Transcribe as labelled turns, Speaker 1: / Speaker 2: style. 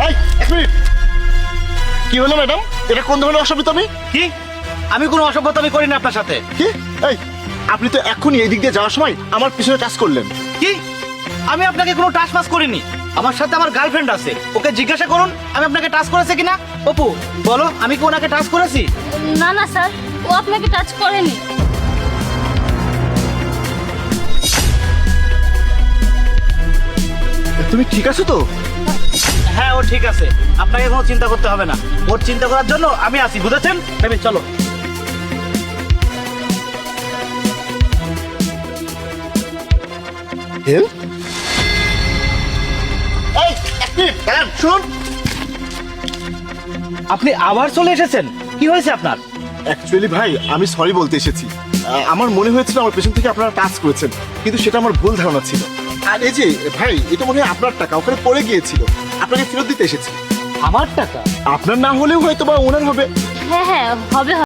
Speaker 1: এই এক মিনিট, কি হলো ম্যাডাম? এটা কোন ধরনের অসভ্যতামি?
Speaker 2: কি? আমি কোনো অসভ্যতামি করি না আপনার সাথে।
Speaker 1: কি? এই আপনি তো এক্ষুনি এই দিক দিয়ে যাওয়ার সময় আমার পিছনে টাচ করলেন।
Speaker 2: কি? আমি আপনাকে কোনো টাচ মাস করিনি। আমার সাথে আমার গার্লফ্রেন্ড আছে, ওকে জিজ্ঞাসা করুন আমি আপনাকে টাচ করেছে কিনা। অপু বলো, আমি কি ওনাকে টাচ করেছি?
Speaker 3: না না স্যার, ও আপনাকে টাচ করেনি।
Speaker 1: তুমি ঠিক আছো তো?
Speaker 2: হ্যাঁ ও ঠিক আছে, আপনাকে কোনো চিন্তা করতে হবে না। ওর চিন্তা করার জন্য আমি আছি, বুঝেছেন? বেবি চলো।
Speaker 1: হেল্প? এই এক মিনিট দাঁড়ান, শুনুন।
Speaker 2: আপনি আবার চলে এসেছেন, কি হয়েছে আপনার?
Speaker 1: অ্যাকচুয়ালি ভাই আমি সরি বলতে এসেছি। আমার মনে হয়েছিল আমার পেছন থেকে আপনারা টাচ করেছেন, কিন্তু সেটা আমার ভুল ধারণা ছিল। আর এই যে ভাই, এটা মনে হয় আপনার টাকা, ওখানে পড়ে গিয়েছিল, আপনাকে ফেরত দিতে এসেছি।
Speaker 2: আমার টাকা?
Speaker 1: আপনার না হলেও হয়তো বা ওনার হবে।
Speaker 3: হ্যাঁ হ্যাঁ, হবে।